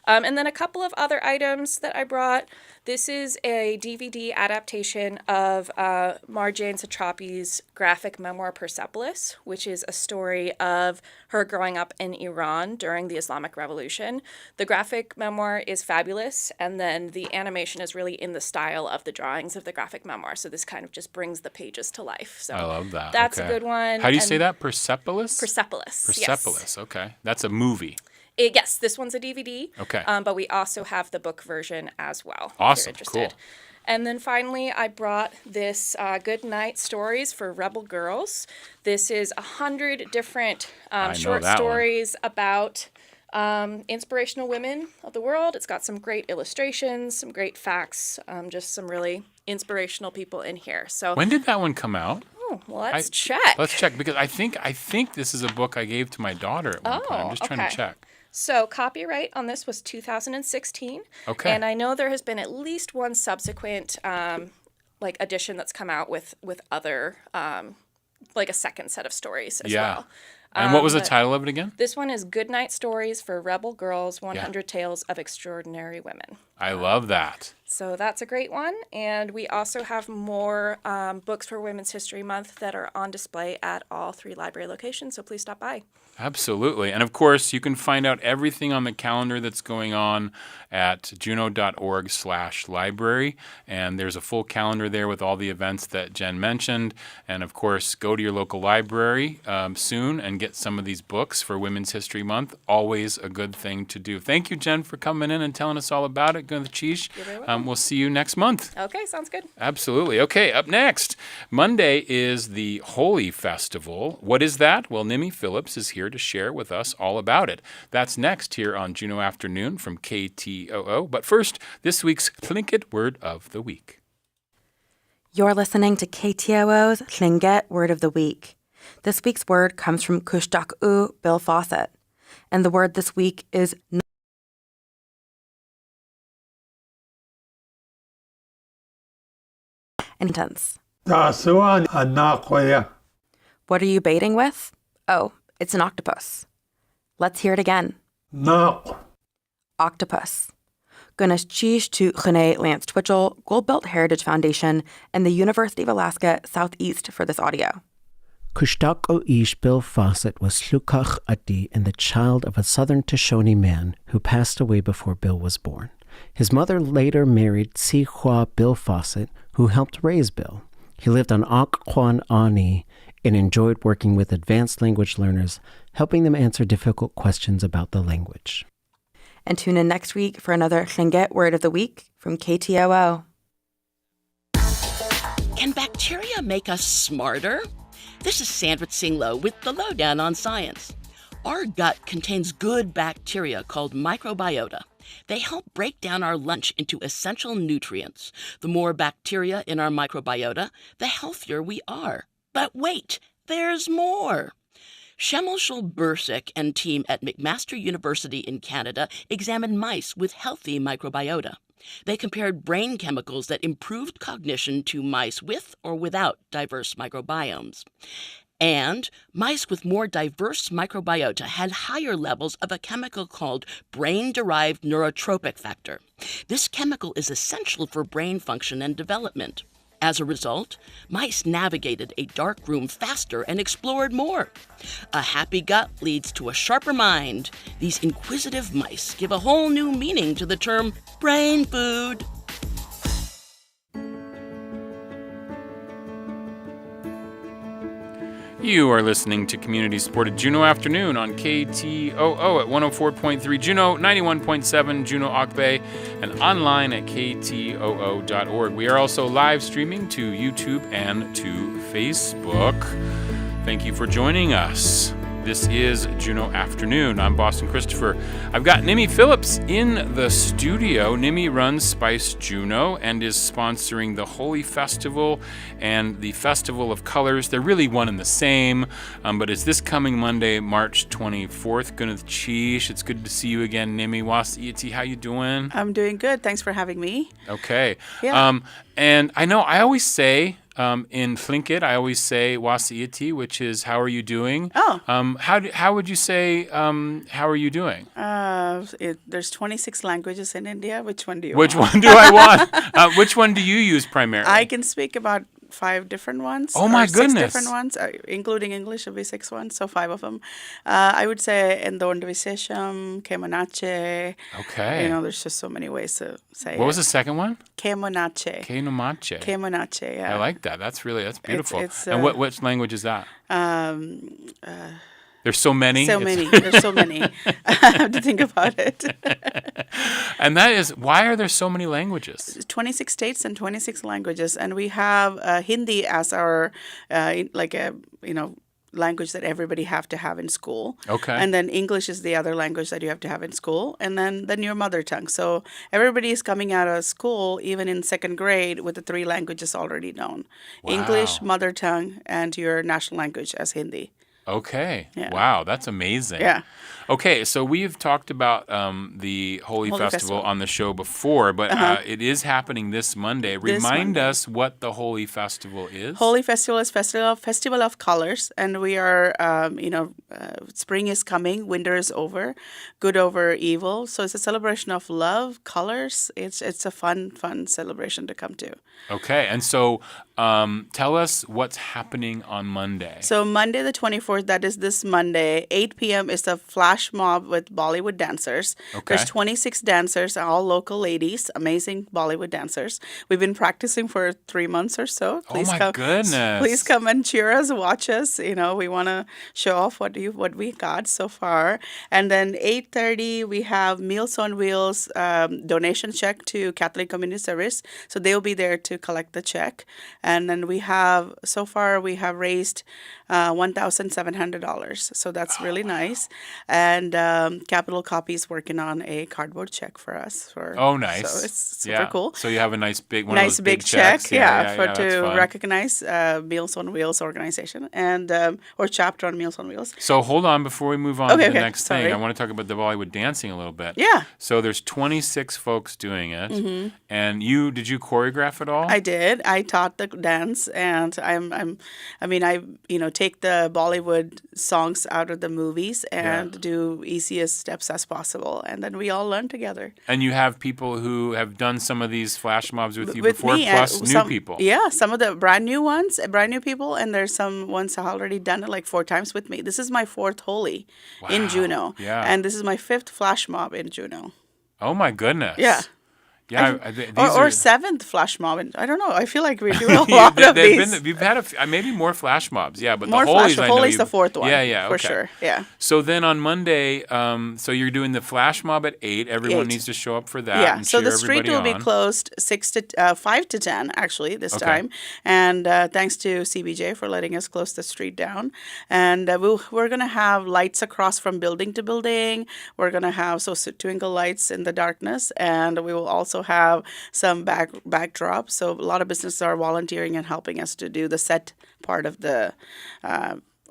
And then a couple of other items that I brought. This is a DVD adaptation of Marjane Satrapi's graphic memoir Persepolis, which is a story of her growing up in Iran during the Islamic Revolution. The graphic memoir is fabulous, and then the animation is really in the style of the drawings of the graphic memoir. So this kind of just brings the pages to life. So I love that. That's a good one. How do you say that? Persepolis? Persepolis. Persepolis. Yes. Okay. That's a movie. Yes, this one's a DVD. Okay. But we also have the book version as well. Awesome. If you're interested. Cool. And then finally, I brought this Good Night Stories for Rebel Girls. This is 100 different short stories about inspirational women of the world. It's got some great illustrations, some great facts, just some really inspirational people in here. So when did that one come out? Oh, well, let's check. Let's check, because I think this is a book I gave to my daughter at one point. I'm just trying to check. So copyright on this was 2016. Okay. And I know there has been at least one subsequent edition that's come out with other a second set of stories as well. And what was the title of it again? This one is Good Night Stories for Rebel Girls, 100 Tales of Extraordinary Women. I love that. So that's a great one. And we also have more books for Women's History Month that are on display at all 3 library locations, so please stop by. Absolutely. And of course, you can find out everything on the calendar that's going on at juneau.org/library. And there's a full calendar there with all the events that Jen mentioned. And of course, go to your local library soon and get some of these books for Women's History Month. Always a good thing to do. Thank you, Jen, for coming in and telling us all about it. You're very welcome. We'll see you next month. Okay, sounds good. Absolutely. Okay, up next, Monday is the HOLI Festival. What is that? Well, Nimmy Phillips is here to share with us all about it. That's next here on Juneau Afternoon from KTOO. But first, this week's Tlingit Word of the Week. You're listening to KTOO's Tlingit Word of the Week. This week's word comes from Kushtaq Bill Fawcett, and the word this week is intense. Tasuan anakoya What are you baiting with? Oh, it's an octopus. Let's hear it again. No. Octopus. Gunas Chish to Juneau Lance Twitchell, Gold-Belt Heritage Foundation, and the University of Alaska Southeast for this audio. Kushtak o Ish Bill Fawcett was Slukach Ati and the child of a southern Shoshone man who passed away before Bill was born. His mother later married Si Hua Bill Fawcett, who helped raise Bill. He lived on Akquan Ani and enjoyed working with advanced language learners, helping them answer difficult questions about the language. And tune in next week for another Tlingit Word of the Week from KTOO. Can bacteria make us smarter? This is Sandra Tsinglo with the Lowdown on Science. Our gut contains good bacteria called microbiota. They help break down our lunch into essential nutrients. The more bacteria in our microbiota, the healthier we are. But wait, there's more. Shemelshul Bursik and team at McMaster University in Canada examined mice with healthy microbiota. They compared brain chemicals that improved cognition to mice with or without diverse microbiomes. And mice with more diverse microbiota had higher levels of a chemical called brain-derived neurotropic factor. This chemical is essential for brain function and development. As a result, mice navigated a dark room faster and explored more. A happy gut leads to a sharper mind. These inquisitive mice give a whole new meaning to the term brain food. You are listening to community-supported Juneau Afternoon on KTOO at 104.3 Juneau, 91.7 Juneau Akbay, and online at ktoo.org. We are also live streaming to YouTube and to Facebook. Thank you for joining us. This is Juneau Afternoon. I'm Boston Christopher. I've got Nimmy Phillips in the studio. Nimmy runs Spice Juneau and is sponsoring the HOLI Festival and the Festival of Colors. They're really one and the same, but it's this coming Monday, March 24th. Gunath Chish, it's good to see you again, Nimmy. Wasiiti, how you doing? I'm doing good. Thanks for having me. Okay. Yeah. And I know I always say, in Tlingit, I always say wasiiti, which is how are you doing? Oh. How would you say how are you doing? There's 26 languages in India. Which one do you Which want? one do I want? Which one do you use primarily? I can speak about 5 different ones. Oh my or 6 goodness. different ones, including English, will be 6 ones, so 5 of them. I would say Endonda Visesham, Kemonache. Okay. You know, there's just so many ways to say it. What was the second one? Kemonache. Keinomache. Kemonache, yeah. I like that. That's beautiful. It's, and which language is that? There's so many. There's so many. I have to think about it. And that is, why are there so many languages? 26 states and 26 languages, and we have Hindi as our language that everybody have to have in school. Okay. And then English is the other language that you have to have in school, and then your mother tongue. So everybody is coming out of school, even in 2nd grade, with the 3 languages already known: Wow. English, mother tongue, and your national language as Hindi. Okay. Yeah. Wow, that's amazing. Yeah. Okay, so we've talked about the HOLI Festival on the show before, but it is happening this Monday. Remind us what the HOLI Festival is. HOLI Festival is Festival of Colors, and we are, spring is coming, winter is over, good over evil. So it's a celebration of love, colors. It's a fun celebration to come to. Okay, and so tell us what's happening on Monday. So Monday the 24th, that is this Monday, 8 p.m. is the flash mob with Bollywood dancers. Okay. There's 26 dancers, all local ladies, amazing Bollywood dancers. We've been practicing for 3 months or so. Goodness. Please come and cheer us, watch us. You know, we want to show off what we got so far. And then 8:30, we have Meals on Wheels donation check to Catholic Community Service. So they'll be there to collect the check. And then we have raised $1,700. So that's really nice. And Capital Copy is working on a cardboard check for us. Nice. So it's super cool. So you have a nice big one. Nice of those big check, checks. to recognize Meals on Wheels organization and or chapter on Meals on Wheels. So hold on before we move on to the next thing. Sorry. I want to talk about the Bollywood dancing a little bit. Yeah. So there's 26 folks doing it, Mm-hmm. and did you choreograph it all? I did. I taught the dance, and I take the Bollywood songs out of the movies and do easiest steps as possible, and then we all learn together. And you have people who have done some of these flash mobs with you With before, me, plus new people. Yeah, some of the brand new people, and there's some ones that have already done it like 4 times with me. This is my 4th HOLI in Juneau, and this is my 5th flash mob in Juneau. Oh my goodness. Yeah. Yeah, or 7th flash mob. I don't know. I feel like we do a lot of these. We've had maybe more flash mobs. Yeah, but more the Holi's, Holi's the 4th one. Yeah, for okay. sure. Yeah. So then on Monday, so you're doing the flash mob at 8. Everyone 8. needs to show up for that. Yeah. And So cheer the street will everybody be on. closed 5 to 10 actually this time, and thanks to CBJ for letting us close the street down. And we're gonna have lights across from building to building. We're gonna have twinkle lights in the darkness, and we will also have some backdrop. So a lot of businesses are volunteering and helping us to do the set part of the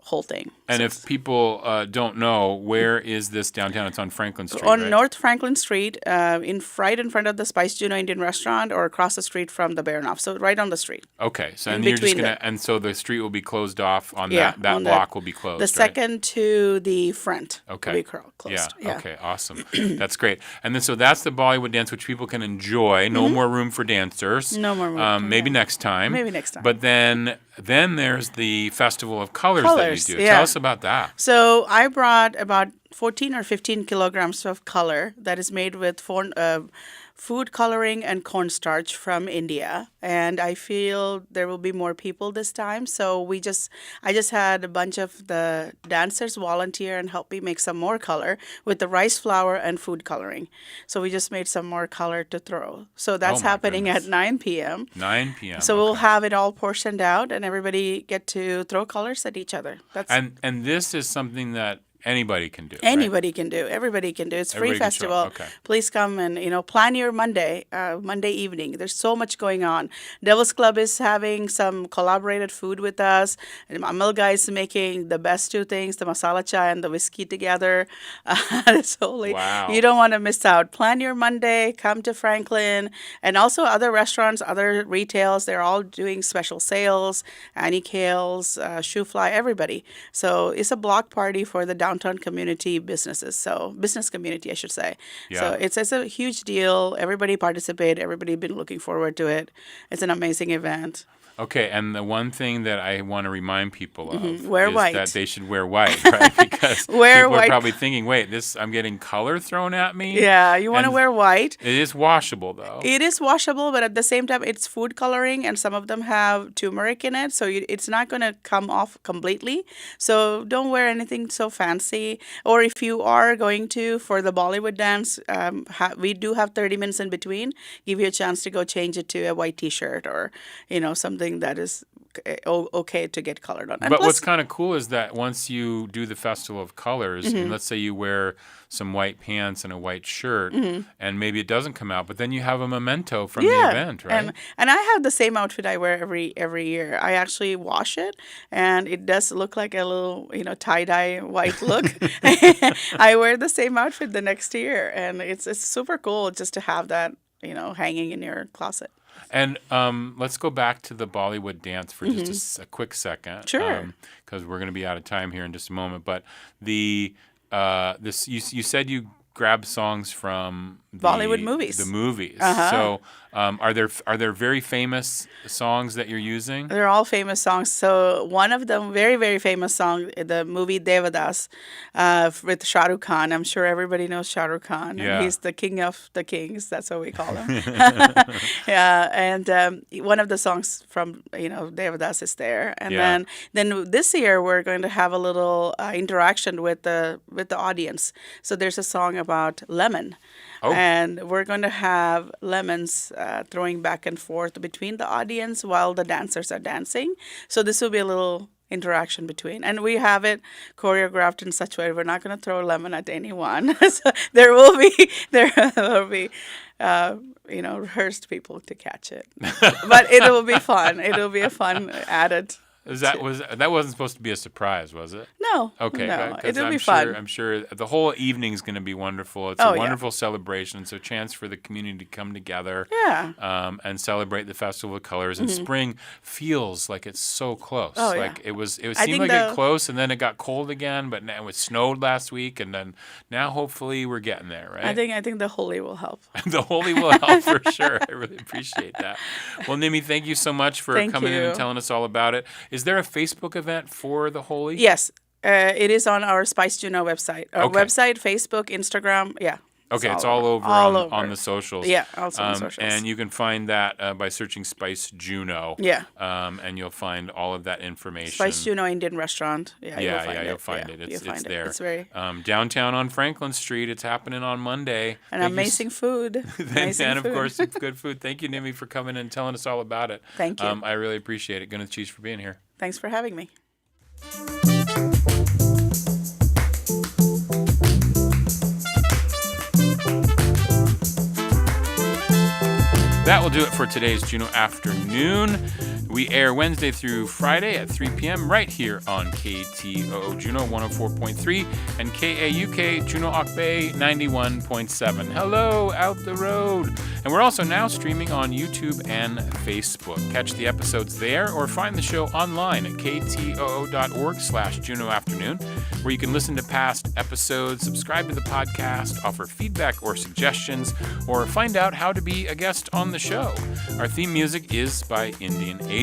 whole thing. And if people don't know, where is this downtown? It's on Franklin Street, on right? North Franklin Street, right in front of the Spice Juneau Indian Restaurant, or across the street from the Baranoff. So right on the street. Okay, so and you're just gonna, and so the street will be closed off on that on block will be closed. The right? second to the front will be closed. Yeah. Okay. Awesome. That's great. And then so that's the Bollywood dance, which people can enjoy. No more room for dancers. No more room. Maybe next time. Maybe next time. But then there's the Festival of Colors that you do. Yeah. Tell us about that. So I brought about 14 or 15 kilograms of color that is made with food coloring and cornstarch from India, and I feel there will be more people this time. So I just had a bunch of the dancers volunteer and help me make some more color with the rice flour and food coloring. So we just made some more color to throw. So that's happening at 9 p.m. 9 p.m. So we'll have it all portioned out, and everybody get to throw colors at each other. And this is something that anybody can do. Anybody right? can do. Everybody can do. It's a free Everybody can show festival. up. Okay. Please come and plan your Monday evening. There's so much going on. Devil's Club is having some collaborated food with us. And Amalga is making the best 2 things: the masala chai and the whiskey together. Wow. You don't want to miss out. Plan your Monday. Come to Franklin, and also other restaurants, other retails. They're all doing special sales. Annie Kale's, Shoe Fly, everybody. So it's a block party for the downtown community businesses. So business community, I should say. Yeah. So it's a huge deal. Everybody participate. Everybody been looking forward to it. It's an amazing event. Okay, and the one thing that I want to remind people of is white. that they should wear white, right? Because people are probably thinking, wait, I'm getting color thrown at me? Yeah, you want to wear white. It is washable, though. It is washable, but at the same time, it's food coloring, and some of them have turmeric in it, so it's not going to come off completely. So don't wear anything so fancy. Or if you are going to, for the Bollywood dance, we do have 30 minutes in between. Give you a chance to go change it to a white T-shirt or, something that is okay to get colored on. And but what's kind of cool is that once you do the Festival of Colors, and let's say you wear some white pants and a white shirt, and maybe it doesn't come out, but then you have a memento from the event, right? And I have the same outfit I wear every year. I actually wash it, and it does look like a little, tie-dye white look. I wear the same outfit the next year, and it's super cool just to have that, hanging in your closet. And let's go back to the Bollywood dance for just a quick second. Sure. Because we're going to be out of time here in just a moment. But you said you grabbed songs from Bollywood movies. The movies. Uh-huh. So are there very famous songs that you're using? They're all famous songs. So one of them, very, very famous song, the movie Devadas with Shah Rukh Khan. I'm sure everybody knows Shah Rukh Khan. Yeah. He's the king of the kings. That's what we call him. Yeah. And one of the songs from, Devadas is there. And then this year we're going to have a little interaction with the audience. So there's a song about lemon. Oh. And we're going to have lemons throwing back and forth between the audience while the dancers are dancing. So this will be a little interaction between. And we have it choreographed in such a way we're not going to throw a lemon at anyone. So there will be rehearsed people to catch it. But it will be fun. It will be a fun added That wasn't supposed to be a surprise, was it? No. Okay. No, 'cause it'll I'm be sure, fun. I'm sure the whole evening's going to be wonderful. It's a wonderful celebration. It's a chance for the community to come together. Yeah. And celebrate the Festival of Colors. And spring feels like it's so close. Oh, yeah. Like it I seemed think like it close, and then it got cold again. But now it snowed last week, and then now hopefully we're getting there, right? I think the HOLI will help. The HOLI will help for sure. I really appreciate that. Well, Nimmy, thank you so much for coming in and telling us all about it. Is there a Facebook event for the HOLI? Yes. It is on our Spice Juneau website. Our website, Facebook, Instagram. Yeah. Okay, it's all over on the socials. Yeah, also on socials. And you can find that by searching Spice Juneau. Yeah. And you'll find all of that information. Spice Juneau Indian Restaurant. You'll find it. It's there. It's very downtown on Franklin Street. It's happening on Monday. And amazing food. And of course, it's good food. Thank you, Nimmy, for coming and telling us all about it. Thank you. I really appreciate it. Goodness cheese for being here. Thanks for having me. That will do it for today's Juneau Afternoon. We air Wednesday through Friday at 3 p.m. right here on KTOO Juneau 104.3 and KAUK Juneau Akbay 91.7. Hello, out the road. And we're also now streaming on YouTube and Facebook. Catch the episodes there or find the show online at ktoo.org/Juneau Afternoon, where you can listen to past episodes, subscribe to the podcast, offer feedback or suggestions, or find out how to be a guest on the show. Our theme music is by Indian Agent.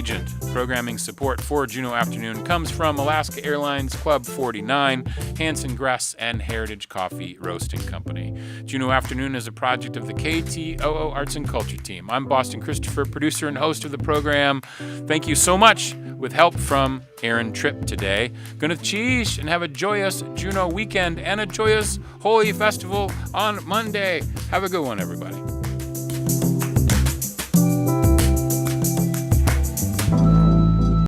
Programming support for Juneau Afternoon comes from Alaska Airlines Club 49, Hanson Gress, and Heritage Coffee Roasting Company. Juneau Afternoon is a project of the KTOO Arts and Culture team. I'm Boston Christopher, producer and host of the program. Thank you so much, with help from Aaron Tripp today. Gonna cheese and have a joyous Juneau weekend and a joyous HOLI festival on Monday. Have a good one, everybody.